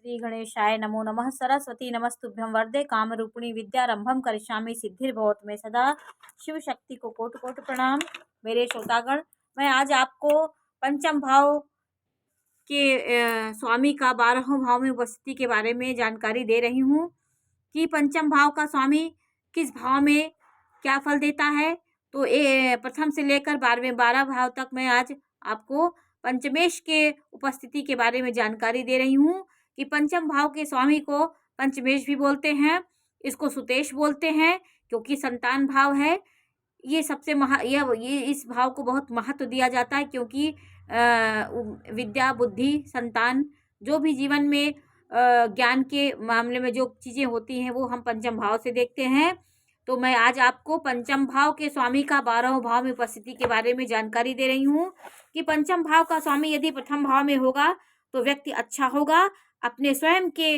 श्री गणेशाय नमो नमः। सरस्वती नमस्तुभ्यं वरदे कामरूपिणी विद्यारंभम करिष्यामि सिद्धिर्भवतु मे सदा। शिव शक्ति को कोटि कोटि प्रणाम। मेरे श्रोतागण, मैं आज आपको पंचम भाव के स्वामी का 12वें भाव में उपस्थिति के बारे में जानकारी दे रही हूँ कि पंचम भाव का स्वामी किस भाव में क्या फल देता है। तो प्रथम से लेकर 12 भाव तक मैं आज आपको पंचमेश के उपस्थिति के बारे में जानकारी दे रही हूँ कि पंचम भाव के स्वामी को पंचमेश भी बोलते हैं, इसको सुतेश बोलते हैं क्योंकि संतान भाव है। ये सबसे ये इस भाव को बहुत महत्व दिया जाता है क्योंकि विद्या, बुद्धि, संतान, जो भी जीवन में ज्ञान के मामले में जो चीज़ें होती हैं वो हम पंचम भाव से देखते हैं। तो मैं आज आपको पंचम भाव के स्वामी का 12वें भाव में उपस्थिति के बारे में जानकारी दे रही हूँ कि पंचम भाव का स्वामी यदि प्रथम भाव में होगा तो व्यक्ति अच्छा होगा, अपने स्वयं के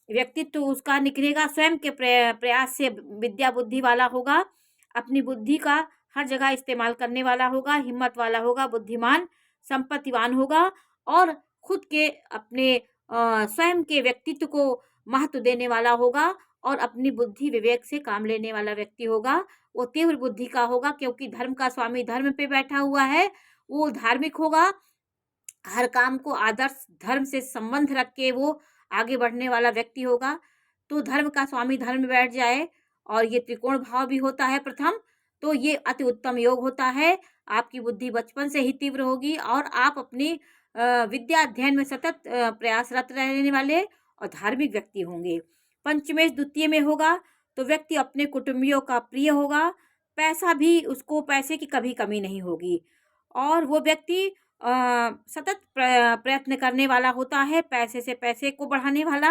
व्यक्तित्व उसका निखरेगा, स्वयं के प्रयास से विद्या बुद्धि वाला होगा, अपनी बुद्धि का हर जगह इस्तेमाल करने वाला होगा, हिम्मत वाला होगा, बुद्धिमान, संपत्तिवान होगा और खुद के अपने स्वयं के व्यक्तित्व को महत्व देने वाला होगा और अपनी बुद्धि विवेक से काम लेने वाला व्यक्ति होगा। वो तीव्र बुद्धि का होगा क्योंकि धर्म का स्वामी धर्म पे बैठा हुआ है, वो धार्मिक होगा, हर काम को आदर्श धर्म से संबंध रख के वो आगे बढ़ने वाला व्यक्ति होगा। तो धर्म का स्वामी धर्म में बैठ जाए और ये त्रिकोण भाव भी होता है प्रथम, तो ये अति उत्तम योग होता है। आपकी बुद्धि बचपन से ही तीव्र होगी और आप अपनी विद्या अध्ययन में सतत प्रयासरत रहने वाले और धार्मिक व्यक्ति होंगे। पंचमेश द्वितीय में होगा तो व्यक्ति अपने कुटुंबियों का प्रिय होगा, पैसा भी उसको पैसे की कभी कमी नहीं होगी और वो व्यक्ति सतत प्रयत्न करने वाला होता है, पैसे से पैसे को बढ़ाने वाला,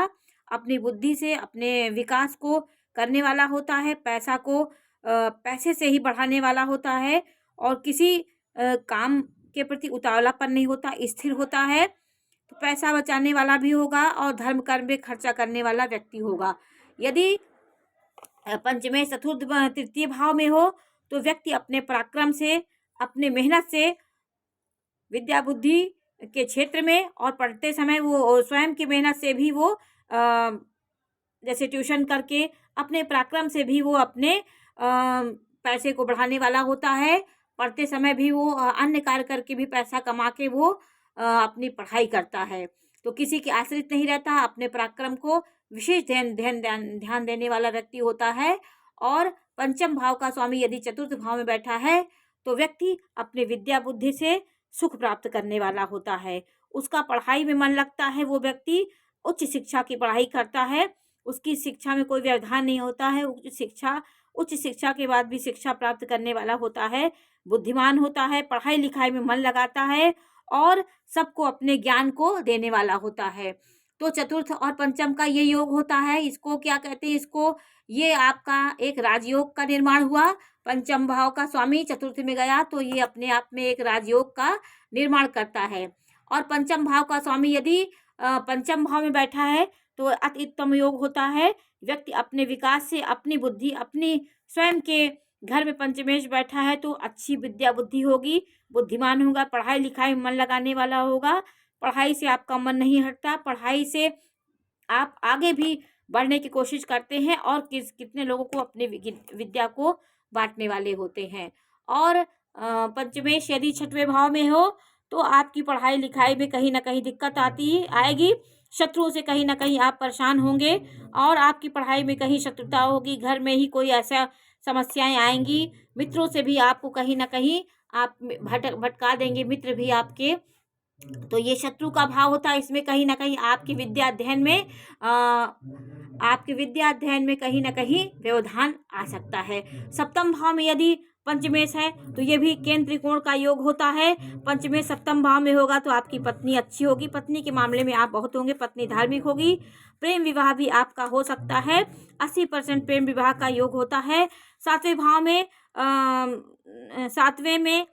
अपनी बुद्धि से अपने विकास को करने वाला होता है, पैसा को पैसे से ही बढ़ाने वाला होता है और किसी काम के प्रति उतावलापन नहीं होता, स्थिर होता है। तो पैसा बचाने वाला भी होगा और धर्म कर्म में खर्चा करने वाला व्यक्ति होगा। यदि पंचमेश चतुर्थ तृतीय भाव में हो तो व्यक्ति अपने पराक्रम से, अपने मेहनत से विद्या बुद्धि के क्षेत्र में और पढ़ते समय वो स्वयं की मेहनत से भी वो जैसे ट्यूशन करके अपने पराक्रम से भी वो अपने पैसे को बढ़ाने वाला होता है। पढ़ते समय भी वो अन्य कार्य करके भी पैसा कमा के वो अपनी पढ़ाई करता है। तो किसी के आश्रित नहीं रहता, अपने पराक्रम को विशेष ध्यान देने वाला व्यक्ति होता है। और पंचम भाव का स्वामी यदि चतुर्थ भाव में बैठा है तो व्यक्ति अपने विद्या बुद्धि से सुख प्राप्त करने वाला होता है, उसका पढ़ाई में मन लगता है, वो व्यक्ति उच्च शिक्षा की पढ़ाई करता है, उसकी शिक्षा में कोई व्यवधान नहीं होता है, उच्च शिक्षा के बाद भी शिक्षा प्राप्त करने वाला होता है, बुद्धिमान होता है, पढ़ाई लिखाई में मन लगाता है और सबको अपने ज्ञान को देने वाला होता है। तो चतुर्थ और पंचम का ये योग होता है, इसको क्या कहते हैं, इसको ये आपका एक राजयोग का निर्माण हुआ। पंचम भाव का स्वामी चतुर्थ में गया तो ये अपने आप में एक राजयोग का निर्माण करता है। और पंचम भाव का स्वामी यदि पंचम भाव में बैठा है तो अति उत्तम योग होता है। व्यक्ति अपने विकास से, अपनी बुद्धि, अपनी स्वयं के घर में पंचमेश बैठा है तो अच्छी विद्या बुद्धि होगी, बुद्धिमान होगा, पढ़ाई लिखाई में मन लगाने वाला होगा, पढ़ाई से आपका मन नहीं हटता, पढ़ाई से आप आगे भी बढ़ने की कोशिश करते हैं और कितने लोगों को अपने विद्या को बांटने वाले होते हैं। और पंचमेश यदि छठवें भाव में हो तो आपकी पढ़ाई लिखाई में कहीं ना कहीं दिक्कत आएगी, शत्रुओं से कहीं ना कहीं आप परेशान होंगे और आपकी पढ़ाई में कहीं शत्रुता होगी, घर में ही कोई ऐसा समस्याएं आएंगी, मित्रों से भी आपको कहीं ना कहीं आप भटका देंगे मित्र भी आपके। तो ये शत्रु का भाव होता है, इसमें कहीं ना कहीं आपकी विद्या अध्ययन में कहीं ना कहीं व्यवधान आ सकता है। सप्तम भाव में यदि पंचमेश है तो ये भी केंद्र त्रिकोण का योग होता है। पंचमेश सप्तम भाव में होगा तो आपकी पत्नी अच्छी होगी, पत्नी के मामले में आप बहुत होंगे, पत्नी धार्मिक होगी, प्रेम विवाह भी आपका हो सकता है, 80% प्रेम विवाह का योग होता है। सातवें भाव में सातवें में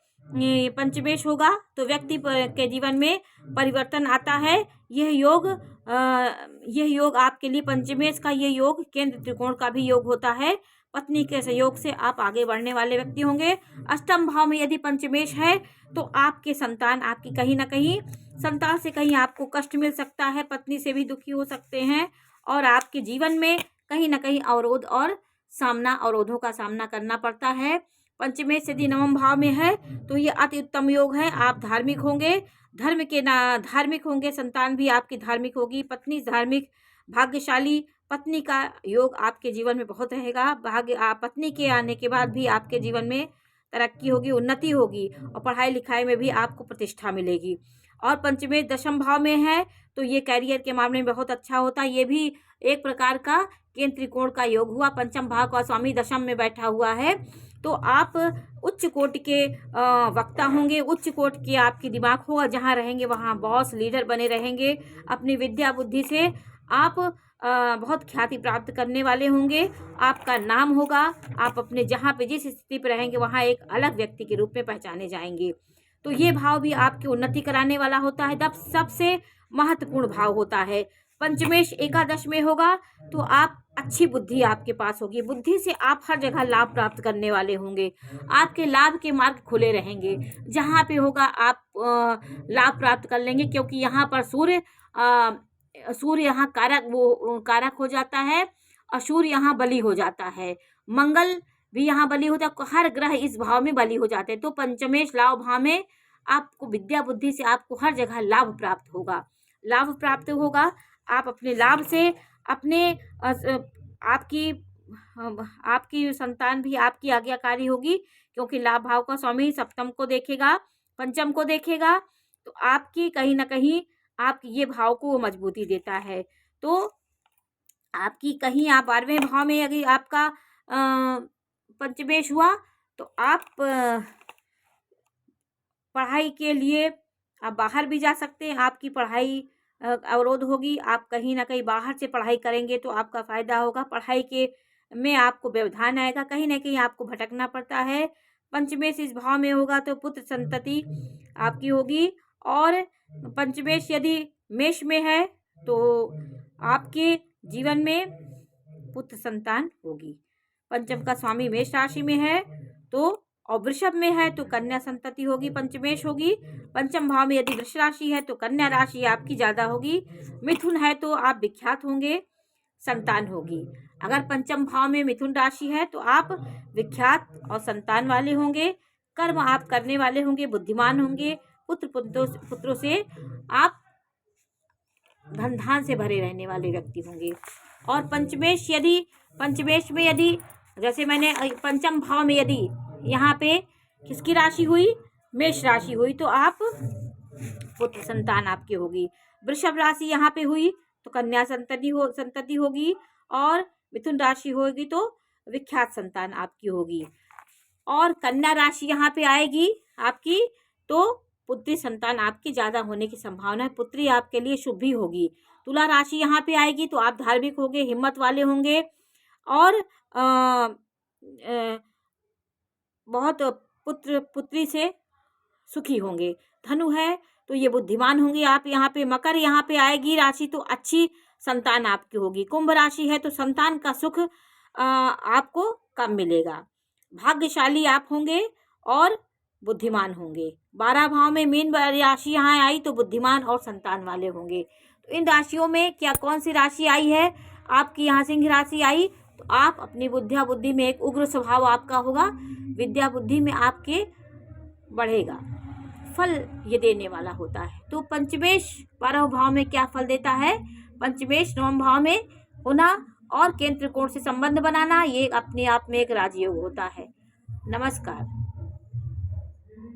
पंचमेश होगा तो व्यक्ति के जीवन में परिवर्तन आता है। यह योग आपके लिए पंचमेश का ये योग केंद्र त्रिकोण का भी योग होता है। पत्नी के सहयोग से आप आगे बढ़ने वाले व्यक्ति होंगे। अष्टम भाव में यदि पंचमेश है तो आपके संतान आपकी कहीं ना कहीं संतान से कहीं आपको कष्ट मिल सकता है, पत्नी से भी दुखी हो सकते हैं और आपके जीवन में कहीं ना कहीं अवरोध और अवरोधों का सामना करना पड़ता है। पंचमेश यदि नवम भाव में है तो ये अति उत्तम योग है। आप धार्मिक होंगे, धार्मिक होंगे, संतान भी आपकी धार्मिक होगी, पत्नी धार्मिक, भाग्यशाली पत्नी का योग आपके जीवन में बहुत रहेगा। पत्नी के आने के बाद भी आपके जीवन में तरक्की होगी, उन्नति होगी और पढ़ाई लिखाई में भी आपको प्रतिष्ठा मिलेगी। और पंचमेश दशम भाव में है तो ये कैरियर के मामले में बहुत अच्छा होता है। ये भी एक प्रकार का केंद्र त्रिकोण का योग हुआ। पंचम भाव का स्वामी दशम में बैठा हुआ है तो आप उच्च कोटि के वक्ता होंगे, उच्च कोटि के आपकी दिमाग होगा, जहाँ रहेंगे वहाँ बॉस लीडर बने रहेंगे। अपनी विद्या बुद्धि से आप बहुत ख्याति प्राप्त करने वाले होंगे, आपका नाम होगा, आप अपने जहाँ पे जिस स्थिति पर रहेंगे वहाँ एक अलग व्यक्ति के रूप में पहचाने जाएंगे। तो ये भाव भी आपकी उन्नति कराने वाला होता है। तब सबसे महत्वपूर्ण भाव होता है पंचमेश एकादश में होगा तो आप अच्छी बुद्धि आपके पास होगी, बुद्धि से आप हर जगह लाभ प्राप्त करने वाले होंगे, आपके लाभ के मार्ग खुले रहेंगे। जहाँ पे होगा आप लाभ प्राप्त कर लेंगे, क्योंकि यहाँ पर सूर्य यहाँ कारक हो जाता है और सूर्य यहाँ बलि हो जाता है, मंगल भी यहाँ बलि होता है, हर ग्रह इस भाव में बलि हो जाते हैं। तो पंचमेश लाभ भाव में आपको विद्या बुद्धि से आपको हर जगह लाभ प्राप्त होगा। आप अपने लाभ से आपकी संतान भी आपकी आज्ञाकारी होगी, क्योंकि लाभ भाव का स्वामी सप्तम को देखेगा, पंचम को देखेगा, तो आपकी कहीं ना कहीं आपकी ये भाव को मजबूती देता है। तो आपकी कहीं आप 12वें भाव में अगर आपका पंचमेश हुआ तो आप पढ़ाई के लिए आप बाहर भी जा सकते हैं। आपकी पढ़ाई अवरोध होगी, आप कहीं ना कहीं बाहर से पढ़ाई करेंगे तो आपका फ़ायदा होगा। पढ़ाई के में आपको व्यवधान आएगा, कहीं ना कहीं आपको भटकना पड़ता है। पंचमेश इस भाव में होगा तो पुत्र संतति आपकी होगी। और पंचमेश यदि मेष में है तो आपके जीवन में पुत्र संतान होगी। पंचम का स्वामी मेष राशि में है तो और वृषभ में है तो कन्या संतति होगी, पंचमेश होगी। पंचम भाव में यदि वृष राशि है तो कन्या राशि आपकी ज़्यादा होगी। मिथुन है तो आप विख्यात होंगे, संतान होगी। अगर पंचम भाव में मिथुन राशि है तो आप विख्यात और संतान वाले होंगे, कर्म आप करने वाले होंगे, बुद्धिमान होंगे, पुत्रों से आप धन धान से भरे रहने वाले व्यक्ति होंगे। और पंचमेश में यदि जैसे मैंने पंचम भाव में यदि यहाँ पे किसकी राशि हुई, मेष राशि हुई, तो आप पुत्र संतान आपकी होगी। वृषभ राशि यहाँ पे हुई तो कन्या संतति होगी और मिथुन राशि होगी तो विख्यात संतान आपकी होगी। और कन्या राशि यहाँ पे आएगी आपकी तो पुत्री संतान आपकी ज़्यादा होने की संभावना है, पुत्री आपके लिए शुभ भी होगी। तुला राशि यहाँ पे आएगी तो आप धार्मिक होंगे, हिम्मत वाले होंगे और बहुत पुत्री से सुखी होंगे। धनु है तो ये बुद्धिमान होंगे आप यहाँ पे। मकर यहाँ पे आएगी राशि तो अच्छी संतान आपकी होगी। कुंभ राशि है तो संतान का सुख आपको कम मिलेगा। भाग्यशाली आप होंगे और बुद्धिमान होंगे। 12 भाव में मीन राशि यहाँ आई तो बुद्धिमान और संतान वाले होंगे। तो इन राशियों में क्या कौन सी राशि आई है आपकी? यहाँ सिंह राशि आई तो आप अपनी विद्या बुद्धि में एक उग्र स्वभाव आपका होगा, विद्या बुद्धि में आपके बढ़ेगा, फल ये देने वाला होता है। तो पंचमेश 12 भाव में क्या फल देता है? पंचमेश 9 भाव में होना और केंद्र त्रिकोण से संबंध बनाना, ये अपने आप में एक राजयोग होता है। नमस्कार।